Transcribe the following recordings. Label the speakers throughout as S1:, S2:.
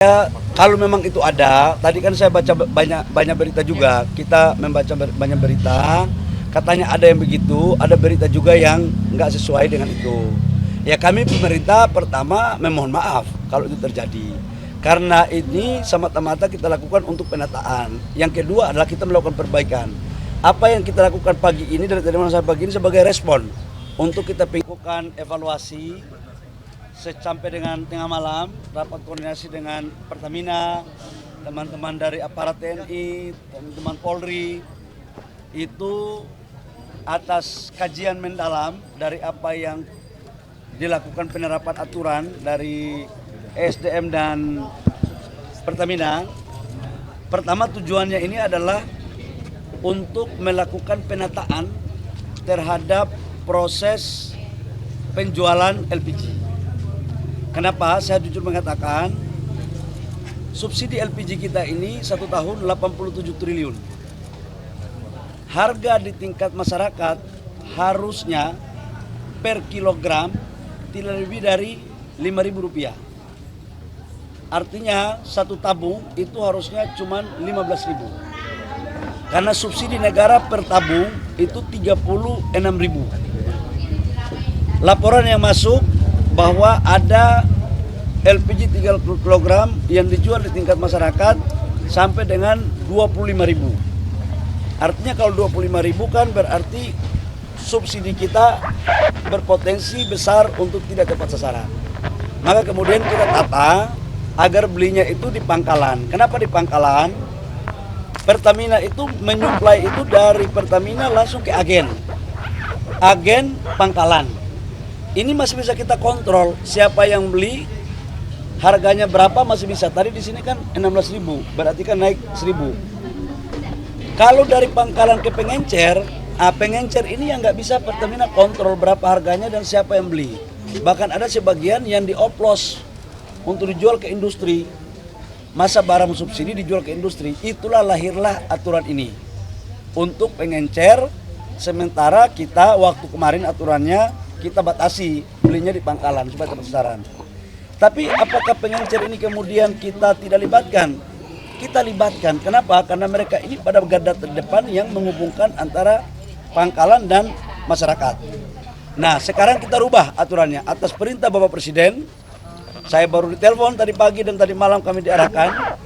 S1: Ya, kalau memang itu ada, tadi kan saya baca banyak berita juga. Kita membaca banyak berita, katanya ada yang begitu, ada berita juga yang nggak sesuai dengan itu. Ya kami pemerintah pertama memohon maaf kalau itu terjadi. Karena ini semata-mata kita lakukan untuk penataan. Yang kedua adalah kita melakukan perbaikan. Apa yang kita lakukan pagi ini dari tadi malam sampai pagi ini sebagai respon untuk kita lakukan evaluasi. Sampai dengan tengah malam, rapat koordinasi dengan Pertamina, teman-teman dari aparat TNI, teman-teman Polri, itu atas kajian mendalam dari apa yang dilakukan penerapan aturan dari SDM dan Pertamina. Pertama tujuannya ini adalah untuk melakukan penataan terhadap proses penjualan LPG. Kenapa? Saya jujur mengatakan subsidi LPG kita ini 1 tahun 87 triliun. Harga di tingkat masyarakat harusnya per kilogram tidak lebih dari Rp5.000. Artinya satu tabung itu harusnya cuma 15.000. Karena subsidi negara per tabung itu 36.000. Laporan yang masuk bahwa ada LPG 30 kg yang dijual di tingkat masyarakat sampai dengan 25.000. Artinya kalau 25.000 kan berarti subsidi kita berpotensi besar untuk tidak tepat sasaran. Maka kemudian kita tata agar belinya itu di pangkalan. Kenapa di pangkalan? Pertamina itu menyuplai itu dari Pertamina langsung ke agen pangkalan. Ini masih bisa kita kontrol siapa yang beli, harganya berapa masih bisa. Tadi di sini kan 16.000, berarti kan naik 1.000. Kalau dari pangkalan ke pengencer, pengencer ini yang nggak bisa Pertamina kontrol berapa harganya dan siapa yang beli. Bahkan ada sebagian yang dioplos untuk dijual ke industri. Masa barang subsidi dijual ke industri. Itulah lahirlah aturan ini untuk pengencer. Sementara kita waktu kemarin aturannya kita batasi belinya di pangkalan supaya tepat sasaran. Tapi apakah pengencer ini kemudian kita tidak libatkan? Kita libatkan. Kenapa? Karena mereka ini pada garda terdepan yang menghubungkan antara pangkalan dan masyarakat. Nah, sekarang kita rubah aturannya atas perintah Bapak Presiden. Saya baru ditelepon tadi pagi dan tadi malam kami diarahkan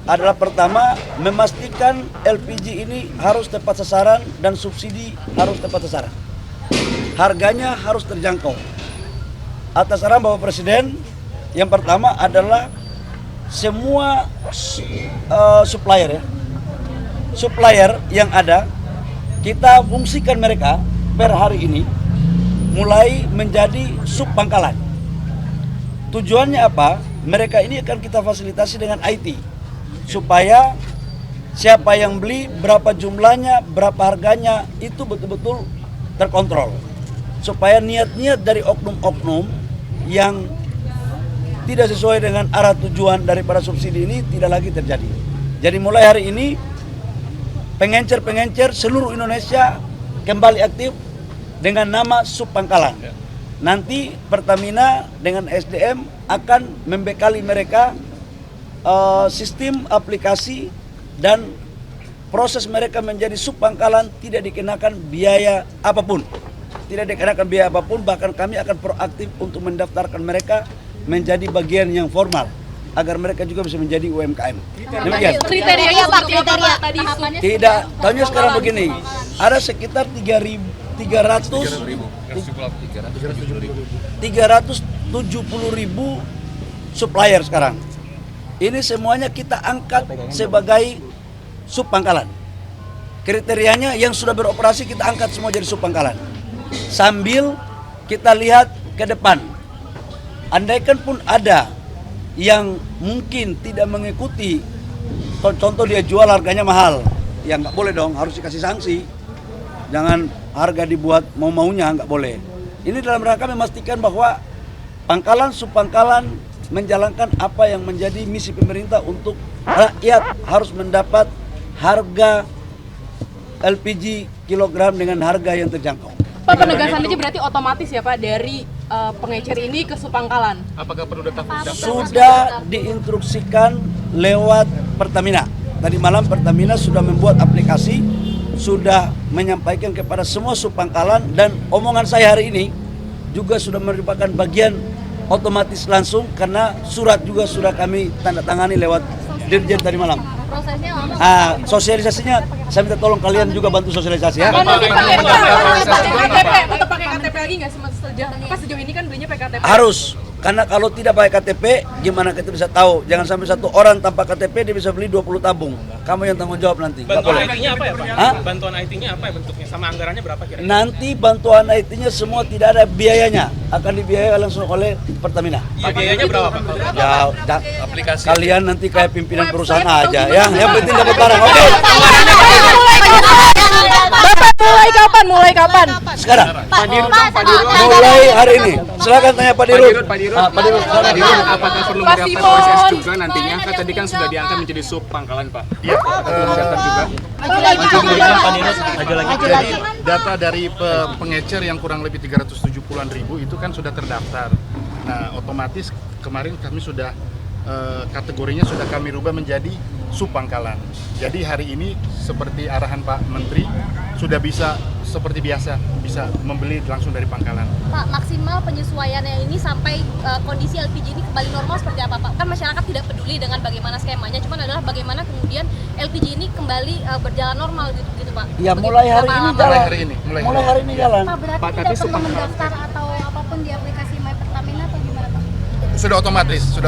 S1: adalah pertama memastikan LPG ini harus tepat sasaran dan subsidi harus tepat sasaran. Harganya harus terjangkau. Atas arahan Bapak Presiden, yang pertama adalah semua supplier yang ada kita fungsikan mereka per hari ini mulai menjadi sub pangkalan. Tujuannya apa? Mereka ini akan kita fasilitasi dengan IT supaya siapa yang beli, berapa jumlahnya, berapa harganya itu betul-betul terkontrol. Supaya niat-niat dari oknum-oknum yang tidak sesuai dengan arah tujuan daripada subsidi ini tidak lagi terjadi. Jadi mulai hari ini pengencer-pengencer seluruh Indonesia kembali aktif dengan nama subpangkalan. Nanti Pertamina dengan SDM akan membekali mereka sistem aplikasi dan proses mereka menjadi subpangkalan tidak dikenakan biaya apapun. Tidak dikenakan biaya apapun, bahkan kami akan proaktif untuk mendaftarkan mereka menjadi bagian yang formal agar mereka juga bisa menjadi UMKM. Demikian.
S2: Kriterianya seperti apa Pak tadi?
S1: Tidak, tahunya sekarang begini, ada sekitar 370.000 supplier sekarang. Ini semuanya kita angkat sebagai subpangkalan. Kriterianya yang sudah beroperasi kita angkat semua jadi subpangkalan. Sambil kita lihat ke depan, andaikan pun ada yang mungkin tidak mengikuti, contoh dia jual harganya mahal, ya nggak boleh dong, harus dikasih sanksi. Jangan harga dibuat mau-maunya, nggak boleh. Ini dalam rangka memastikan bahwa pangkalan subpangkalan menjalankan apa yang menjadi misi pemerintah untuk rakyat harus mendapat harga LPG kilogram dengan harga yang terjangkau.
S2: Pak, penegasan aja berarti otomatis ya Pak dari
S3: pengecer ini ke Supangkalan?
S4: Apakah perlu daftar?
S1: Sudah diinstruksikan lewat Pertamina. Tadi malam Pertamina sudah membuat aplikasi, sudah menyampaikan kepada semua Supangkalan, dan omongan saya hari ini juga sudah merupakan bagian otomatis langsung karena surat juga sudah kami tanda tangani lewat Dirjen tadi malam.
S2: Prosesnya lama.
S1: Sosialisasinya saya minta tolong kalian juga bantu sosialisasi ya.
S3: Pakai KTP atau pakai KTP lagi nggak sih sejauh ini kan belinya pakai KTP?
S1: Harus, karena kalau tidak pakai KTP gimana kita bisa tahu? Jangan sampai satu orang tanpa KTP dia bisa beli 20 tabung. Kamu yang tanggung jawab nanti.
S4: Bantuan IT-nya apa ya Pak?
S1: Hah?
S4: Bantuan IT-nya apa ya bentuknya? Sama anggarannya berapa kira-kira?
S1: Nanti bantuan IT-nya semua tidak ada biayanya, akan dibiayai langsung oleh Pertamina.
S4: Pak, biayanya berapa Pak?
S1: Ya,
S4: Aplikasi.
S1: kalian nanti kayak pimpinan perusahaan aja ya. Yang penting dapat barang. Oke.
S3: Bapak mulai kapan?
S1: Sekarang.
S4: Pak Dirut.
S1: Mulai hari ini. Silakan tanya Pak Dirut.
S4: Pak Dirut.
S1: Pak Dirut.
S4: Apakah perlu
S3: Pak
S4: mendaftar
S3: Simon.
S4: OSS juga nantinya? Kan tadi kan sudah diangkat menjadi sub Pangkalan Pak. Iya. Perlu mendaftar juga.
S5: Jadi data dari pengecer yang kurang lebih 370-an ribu itu kan sudah terdaftar. Nah, otomatis kemarin kami sudah kategorinya sudah kami rubah menjadi Supangkalan. Jadi hari ini seperti arahan Pak Menteri sudah bisa seperti biasa bisa membeli langsung dari Pangkalan.
S2: Pak, maksimal penyesuaiannya ini sampai kondisi LPG ini kembali normal seperti apa Pak? Kan masyarakat tidak peduli dengan bagaimana skemanya, cuman adalah bagaimana kemudian LPG ini kembali berjalan normal gitu Pak.
S1: Ya mulai hari ini jalan. Mulai hari ini jalan.
S6: Pak, berarti
S4: Pak,
S6: tidak
S4: tapi
S6: perlu
S4: Supangkalan.
S6: mendaftar atau apapun di aplikasi My Pertamina atau gimana Pak?
S5: Sudah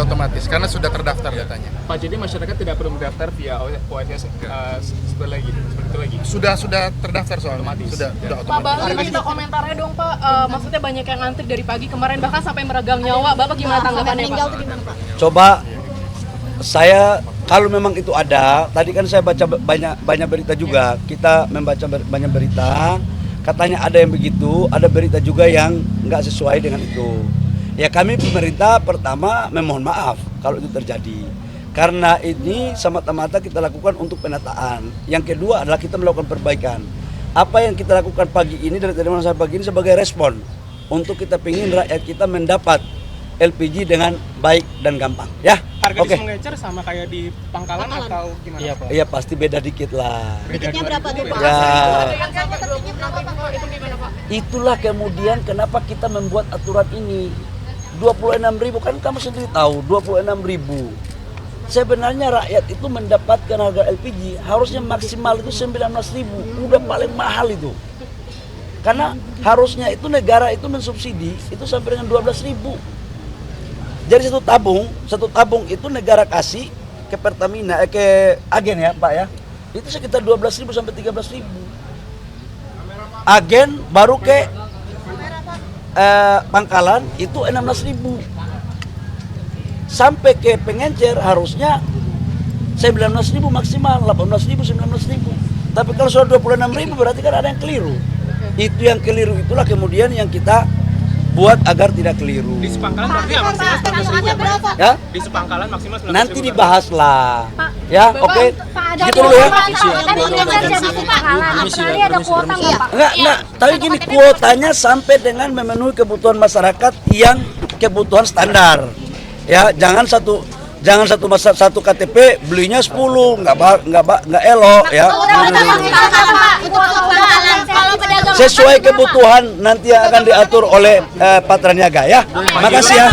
S5: otomatis karena sudah terdaftar datanya.
S4: Pak, jadi masyarakat tidak perlu mendaftar via OSS seperti itu lagi.
S5: Sudah terdaftar soalnya.
S4: Otomatis.
S5: Sudah
S3: Pak,
S5: otomatis.
S3: Bapak minta komentarnya dong Pak. Maksudnya banyak yang antri dari pagi kemarin bahkan sampai meregang nyawa. Bapak gimana tanggapannya Pak?
S1: Coba saya kalau memang itu ada, tadi kan saya baca banyak berita juga. Kita membaca banyak berita, katanya ada yang begitu, ada berita juga yang nggak sesuai dengan itu. Ya kami pemerintah pertama memohon maaf kalau itu terjadi. Karena ini semata-mata kita lakukan untuk penataan. Yang kedua adalah kita melakukan perbaikan. Apa yang kita lakukan pagi ini dari tadi malam sampai pagi ini sebagai respon untuk kita ingin rakyat kita mendapat LPG dengan baik dan gampang. Ya,
S4: Harga
S1: oke.
S4: di Sungecer sama kayak di Pangkalan atau gimana? Iya Pak.
S1: Iya pasti beda dikit lah.
S6: Tiketnya berapa tuh Pak?
S1: Ya,
S3: Tiketnya berapa Pak? Itu gimana Pak?
S1: itulah kemudian kenapa kita membuat aturan ini. 26.000 kan kamu sendiri tahu 26.000. Sebenarnya rakyat itu mendapatkan harga LPG harusnya maksimal itu 19.000. Udah paling mahal itu. Karena harusnya itu negara itu mensubsidi itu sampai dengan 12.000. Jadi satu tabung itu negara kasih ke Pertamina ke agen ya Pak ya. Itu sekitar 12.000 sampai 13.000. Agen baru ke Pangkalan itu 16.000. Sampai ke pengencer harusnya 19.000 maksimal, 18.000, 19.000. Tapi kalau sudah 26.000 berarti kan ada yang keliru. Itu yang keliru itulah kemudian yang kita buat agar tidak keliru.
S4: Di Supangkalan berarti ya maksimal 19.000 ya Pak?
S1: Ya?
S4: Di Supangkalan maksimal 19.000.
S1: Nanti dibahas lah. Ya, oke.
S6: Ada
S1: Gitu dulu ya.
S6: Australia ada kuota nggak Pak?
S1: Enggak, tapi gini kuotanya sampai dengan memenuhi kebutuhan masyarakat yang kebutuhan standar. Ya, jangan satu KTP belinya 10, enggak elok ya. Sesuai kebutuhan nanti yang akan diatur oleh Patraniaga ya. Makasih ya.